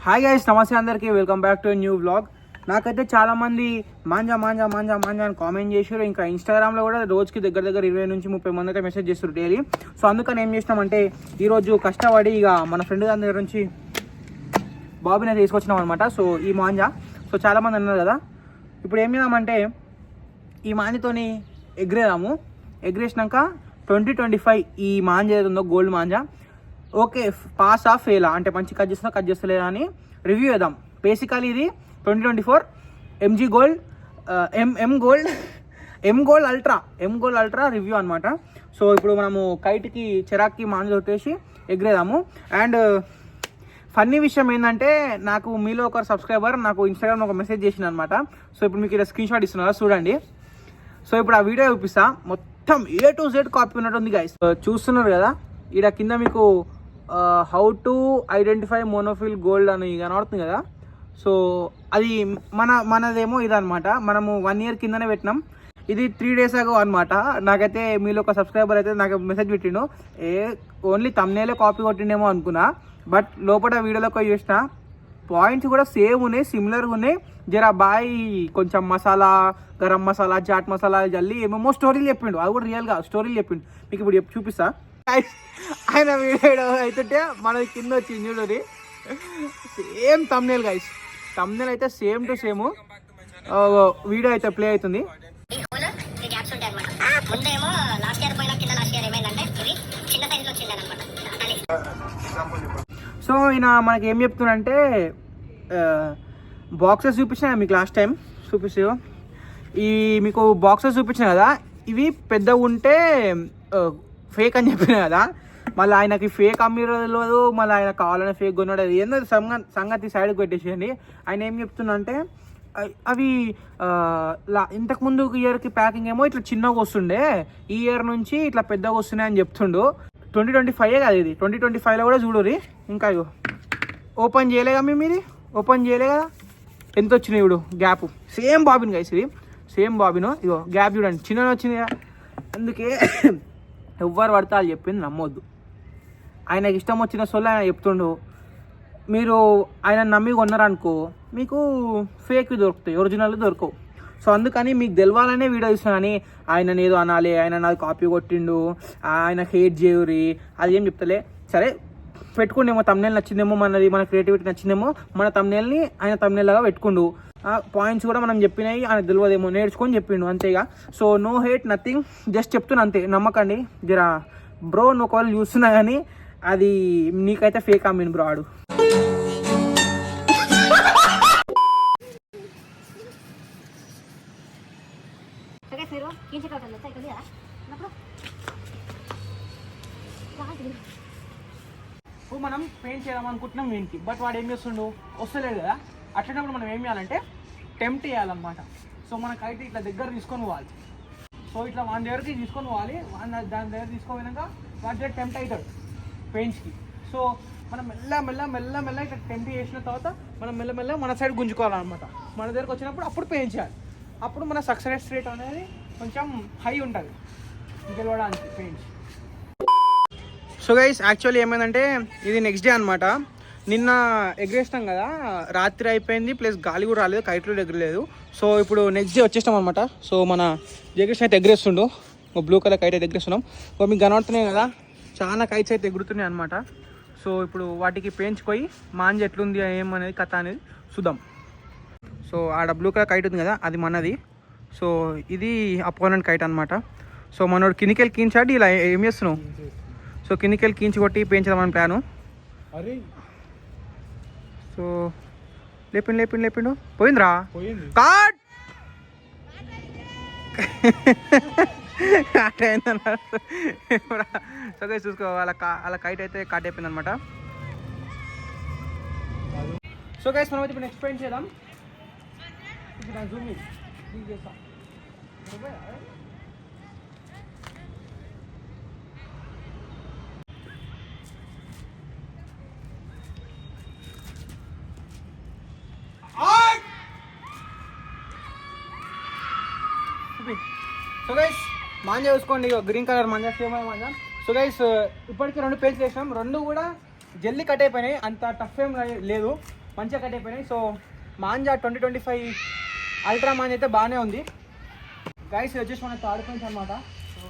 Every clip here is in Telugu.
హాయ్ గైస్, నమస్తే అందరికీ. Welcome back to new vlog. నాకైతే చాలామంది మాంజా మాంజా మాంజా మాంజా అని కామెంట్ చేశారు. ఇంకా ఇన్స్టాగ్రామ్లో కూడా రోజుకి దగ్గర 20 నుంచి 30 మంది అయితే మెసేజ్ చేస్తారు డైలీ. సో అందుకని ఏం చేసినామంటే ఈరోజు కష్టపడి ఇక మన ఫ్రెండ్ దాని దగ్గర నుంచి బాబుని అయితే తీసుకొచ్చినాం అనమాట. సో ఈ మాంజా చాలామంది అన్నారు కదా, ఇప్పుడు ఏం చేద్దామంటే ఈ మాంజతోని ఎగ్రేదాము. ఎగ్రేసినాక 2025 ఈ మాంజా ఏదో ఉందో గోల్డ్ మాంజా ఓకే పాస్ ఆ ఫెయిలా అంటే మంచి కట్ చేస్తలేదా అని రివ్యూ చేద్దాం. బేసికలీ ఇది 2024 ఎంజీ గోల్డ్ ఎం గోల్డ్ అల్ట్రా రివ్యూ అనమాట. సో ఇప్పుడు మనము కైట్కి చెరాక్కి మాంజ కొట్టేసి ఎగ్రేదాము. అండ్ ఫన్నీ విషయం ఏంటంటే నాకు మీలో ఒక సబ్స్క్రైబర్ నాకు ఇన్స్టాగ్రామ్లో ఒక మెసేజ్ చేసింది అనమాట. సో ఇప్పుడు మీకు ఇలా స్క్రీన్ షాట్ ఇస్తున్నారు చూడండి. సో ఇప్పుడు ఆ వీడియో చూపిస్తా. మొత్తం A to Z కాపీ ఉన్నట్టుంది గైస్. చూస్తున్నారు కదా, ఇక్కడ కింద మీకు హౌ టు ఐడెంటిఫై మోనోఫిల్ గోల్డ్ అని కనబడుతుంది కదా. సో అది మనదేమో ఇదనమాట. మనము 1 year కిందనే పెట్టినాం. ఇది 3 days ago అనమాట. నాకైతే మీలో ఒక సబ్స్క్రైబర్ అయితే నాకు మెసేజ్ పెట్టిండు, ఓన్లీ తమ్నేలే కాపీ కొట్టిండేమో అనుకున్నా. బట్ లోపల వీడియోలోకి చూసిన పాయింట్స్ కూడా సేమ్ ఉన్నాయి, సిమిలర్గా ఉన్నాయి. జరా బాయ్ కొంచెం మసాలా, గరం మసాలా, చాట్ మసాలా జల్లి ఏమేమో స్టోరీలు చెప్పిండు. అది కూడా రియల్గా స్టోరీలు చెప్పిండు. మీకు ఇప్పుడు చూపిస్తా. ఆయన వీడియో అయితే మనకి కింద వచ్చింది చూడండి, సేమ్ తమ్నేల్ గైస్. తమ్నేల్ అయితే సేమ్ టు సేమ్. వీడియో అయితే ప్లే అవుతుంది. సో ఈయన మనకి ఏం చెప్తున్నాడంటే బాక్సెస్ చూపించిన మీకు లాస్ట్ టైం చూపిస్తా. ఈ మీకు బాక్సెస్ చూపించిన కదా, ఇవి పెద్దగా ఉంటే ఫేక్ అని చెప్పిన కదా. మళ్ళీ ఆయనకి ఫేక్ అమ్మిరలేదు, మళ్ళీ ఆయన కావాలని ఫేక్ కొన్నాడు. ఏందో సంగతి సైడ్కి పెట్టేసేయండి. ఆయన ఏం చెప్తున్నా అంటే అవి ఇంతకుముందు ఇయర్కి ప్యాకింగ్ ఏమో ఇట్లా చిన్నగా వస్తుండే, ఈ ఇయర్ నుంచి ఇట్లా పెద్దగా వస్తున్నాయి అని చెప్తుండు. 2025 కదా ఇది, 2025లో కూడా చూడుర్రి. ఇంకా ఇగో ఓపెన్ చేయలే కదా మీరు, ఓపెన్ చేయలే కదా, ఎంత వచ్చినాయి ఇప్పుడు గ్యాప్. సేమ్ బాబిన్ గైస్, ఇది సేమ్ బాబిన్. ఇగో గ్యాప్ చూడండి, చిన్న వచ్చింది. అందుకే ఎవ్వరు పడతా అని చెప్పింది నమ్మొద్దు. ఆయనకి ఇష్టం వచ్చిన సొల్లు ఆయన చెప్తుండు. మీరు ఆయన నమ్మి కొన్నారనుకో, మీకు ఫేక్ దొరుకుతాయి, ఒరిజినల్ దొరకవు. సో అందుకని మీకు తెలవాలనే వీడియో ఇస్తాను. కానీ ఆయన ఏదో అనాలి, ఆయన నాది కాపీ కొట్టిండు, ఆయన హేట్ చేయరి, అది ఏం చెప్తలే. సరే పెట్టుకుండేమో, తమ్నేల్ నచ్చిందేమో, మన క్రియేటివిటీ నచ్చిందేమో, మన తమ్నేల్ని ఆయన తమ్నేల్ లాగా పెట్టుకుండు. పాయింట్స్ కూడా మనం చెప్పినాయి ఆయన తెలియదేమో, నేర్చుకొని చెప్పిండు అంతేగా. So no hate nothing, just చెప్తున్నా అంతే. నమ్మకండి జరా బ్రో. నువ్వు ఒకవేళ చూస్తున్నా కానీ అది నీకైతే ఫేక్ అమ్మిండు బ్రో ఆడు. మనం పెయింట్ చేద్దాం అనుకుంటున్నాం వీనికి, బట్ వాడు ఏం చేస్తుండు, వస్తలేదు కదా. అట్లనప్పుడు మనం ఏం చేయాలంటే టెంప్ట్ చేయాలన్నమాట. సో మనకైతే ఇట్లా దగ్గర తీసుకొని పోవాలి. సో ఇట్లా వాని దగ్గరికి తీసుకొని పోవాలి. దాని దగ్గర తీసుకోపోయినాక వాడి దగ్గర టెంప్ట్ అవుతాడు పెయింట్స్కి. సో మనం మెల్ల ఇట్లా టెంప్ట్ చేసిన తర్వాత మనం మెల్ల మన సైడ్ గుంజుకోవాలన్నమాట. మన దగ్గరకు వచ్చినప్పుడు అప్పుడు పెయింట్ చేయాలి. అప్పుడు మన సక్సెస్ రేట్ అనేది కొంచెం హై ఉంటుంది గెలవడానికి పెయింట్స్. సో గైస్ యాక్చువల్లీ ఏమైందంటే ఇది నెక్స్ట్ డే అనమాట. నిన్న ఎగరేసినాం కదా, రాత్రి అయిపోయింది, ప్లస్ గాలి కూడా రాలేదు, కైట్లు ఎగరలేదు. సో ఇప్పుడు నెక్స్ట్ డే వచ్చేస్తాం అనమాట. సో మన జగేషన్ అయితే ఎగరేస్తుండు, బ్లూ కలర్ కైట్ అయితే ఎగరేస్తున్నాం. సో మీకు కనబడుతున్నాయి కదా, చాలా కైట్స్ అయితే ఎగురుతున్నాయి అనమాట. సో ఇప్పుడు వాటికి పెంచుకొని మాంజ ఎట్లుంది ఏమనేది కథ అనేది చూద్దాం. సో ఆడ బ్లూ కలర్ కైట్ ఉంది కదా, అది మనది. సో ఇది అపోనెంట్ కైట్ అనమాట. సో మనోడు కినికెళ్ళి కీంచాడు, ఇలా ఏం చేస్తున్నావు? సో కినికెళ్ళి కీంచి కొట్టి పెంచుదామని ప్లాను. సో లేపిండు పోయిందిరా కాట్ అయిందన్నమాట. సో గైస్ చూసుకో, అలా కైట్ అయితే కాట్ అయిపోయింది అనమాట. సో గైస్ మనం అయితే ఇప్పుడు నెక్స్ట్ పెయింట్ చేద్దాం. ఇప్పుడు నేను జూమ్ చేస్తాను. సో గైస్ మాంజా చూసుకోండి, green colour manja, same manja. So guys ఇప్పటికీ 2 పేజీలు వేసినాం, 2 కూడా జల్దీ కట్ అయిపోయినాయి, అంత టఫ్ ఏం లేదు. మంచిగా కట్ అయిపోయినాయి. సో మాంజా 2025 అల్ట్రా మాంజా అయితే బాగానే ఉంది గైస్. ఇది వచ్చేసి మన థర్డ్ పెన్స్ అనమాట. సో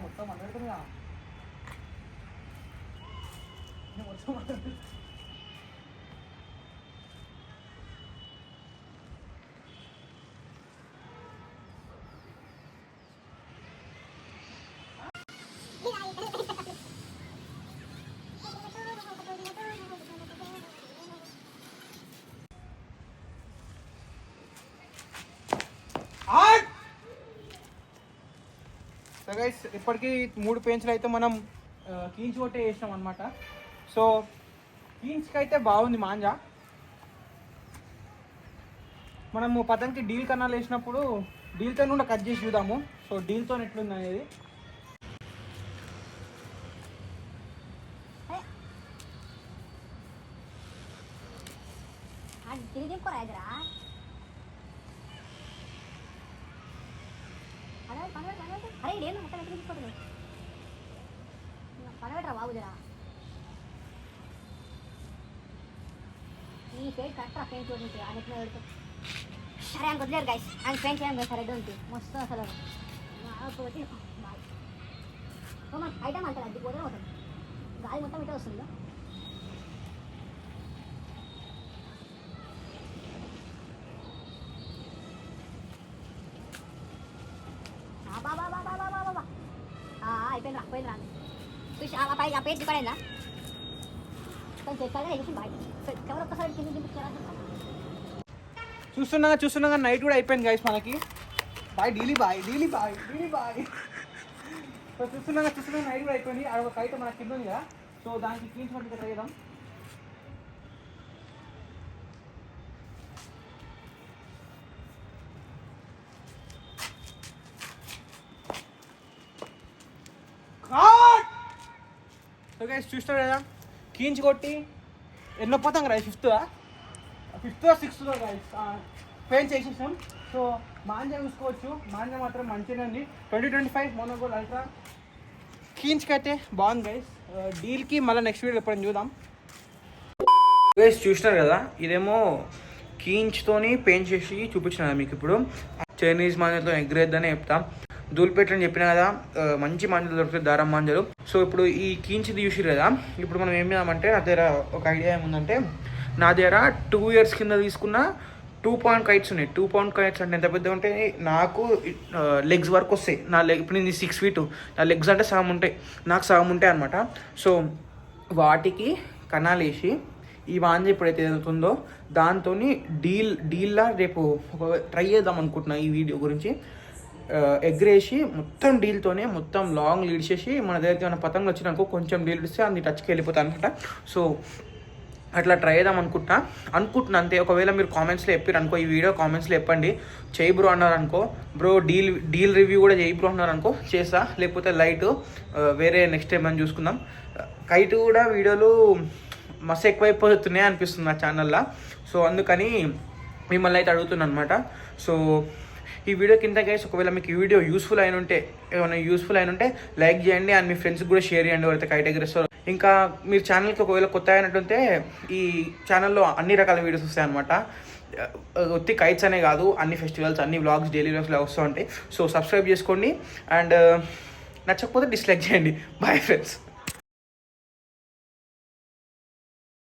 మొత్తం మాట్లాడుతుందా సో గైస్ ఇప్పటికీ 3 పెన్సిల్ అయితే మనం కీన్స్ కొట్టే వేసినాం అనమాట. సో కీన్స్కి అయితే బాగుంది మాంజా. మనము పతంకి డీల్ కన్నాలు వేసినప్పుడు డీల్తో కూడా కట్ చేసి చూద్దాము. సో డీల్తో ఎట్లుంది అనేది. పడబెట్టరా బాబు జరా ఈ ఫేట్ కరెక్ట్రా ఫేట్ చూడండి ఆయన ఎట్లా పెడతాం. సరే ఆయన వదిలేరు గైస్, ఆయన ఫేట్ చేయండి సరే ఉంది మస్తు అసలు మన ఐటమ్ అంటారు అది పోతే అవుతుంది గాలి మొత్తం ఇటే వస్తుంది. అయిపోయింది అయిపోయింది రాదు చూసి ఆ పేజ్ పడైందా చూస్తున్నా నైట్ కూడా అయిపోయింది గైస్ మనకి. బాయ్ డీలీ బాయ్ చూస్తున్నా నైట్ కూడా అయిపోయింది. అది ఒక కైట్ మనకి కింద ఉంది కదా. సో దానికి క్లీన్ పట్టుకు ట్రై చేద్దాం. సో గైస్ చూస్తారు కదా కీంచి కొట్టి ఎన్నో పోతాం కదా, ఫిఫ్త్ సిక్స్త్ గైస్ పెయింట్ చేసేసాం. సో మాంజా చూసుకోవచ్చు, మాంజా మాత్రం మంచిగా ఉంది. 2025 మోనోగోల్డ్ అల్ట్రా కీంచ్కి అయితే బాగుంది గైస్. డీల్కి మళ్ళీ నెక్స్ట్ వీడియో ఎప్పుడైనా చూద్దాం. గైస్ చూసినారు కదా, ఇదేమో కీంచ్తోని పెయింట్ చేసి చూపించిన మీకు. ఇప్పుడు చైనీస్ మాంజాతో ఎగ్రేద్దని చెప్తాం. ధూల్పేట అని చెప్పినా కదా, మంచి మాంజాలు దొరుకుతాయి, దారం మాంజాలు. సో ఇప్పుడు ఈ కీంచిది చూసిరు కదా, ఇప్పుడు మనం ఏం చేద్దామంటే నా దగ్గర ఒక ఐడియా ఏముందంటే, నా దగ్గర 2 years కింద తీసుకున్న 2 pound కైట్స్ ఉన్నాయి. 2 pound కైట్స్ అంటే ఎంత పెద్దగా ఉంటాయి, నాకు లెగ్స్ వరకు వస్తాయి. నా లెగ్ ఇప్పుడు నేను 6 feet, నా లెగ్స్ అంటే సగం ఉంటాయి, నాకు సగం ఉంటాయి అనమాట. సో వాటికి కనాలేసి ఈ మాంజా ఎప్పుడైతే ఏదవుతుందో దాంతో డీల్లా రేపు ఒక ట్రై చేద్దాం అనుకుంటున్నా. ఈ వీడియో గురించి ఎగ్రేసి మొత్తం డీల్తోనే మొత్తం లాంగ్ లీడ్ చేసి మన దగ్గరికి ఏమైనా పతంగులు వచ్చినాకో కొంచెం డీల్ ఇస్తే అన్ని టచ్కి వెళ్ళిపోతాయి అనమాట. సో అట్లా ట్రై చేద్దాం అనుకుంటున్నా అంతే. ఒకవేళ మీరు కామెంట్స్లో చెప్పారు అనుకో, ఈ వీడియో కామెంట్స్లో చెప్పండి, చేయి బ్రో అన్నారు అనుకో, బ్రో డీల్ రివ్యూ కూడా చేయి బ్రో అన్నారు అనుకో చేస్తా. లేకపోతే లైట్ వేరే నెక్స్ట్ టైం అని చూసుకుందాం. కైట్ కూడా వీడియోలు మస్తు ఎక్కువైపోతున్నాయి అనిపిస్తుంది నా ఛానల్లో. సో అందుకని మిమ్మల్ని అయితే అడుగుతున్నాను అనమాట. సో ఈ వీడియో కింద గైస్ ఒకవేళ మీకు ఈ వీడియో యూస్ఫుల్ అయిన ఉంటే లైక్ చేయండి, అండ్ మీ ఫ్రెండ్స్కి కూడా షేర్ చేయండి ఎవరైతే కైట్ ఎగరేస్తారో. ఇంకా మీరు ఛానల్కి ఒకవేళ కొత్త అయినట్టుంటే ఈ ఛానల్లో అన్ని రకాల వీడియోస్ వస్తాయి అనమాట. ఒత్తి కైట్స్ అనే కాదు, అన్ని ఫెస్టివల్స్, అన్ని వ్లాగ్స్, డైలీ వ్లాగ్స్లో వస్తూ ఉంటాయి. సో సబ్స్క్రైబ్ చేసుకోండి, అండ్ నచ్చకపోతే డిస్లైక్ చేయండి. Bye friends.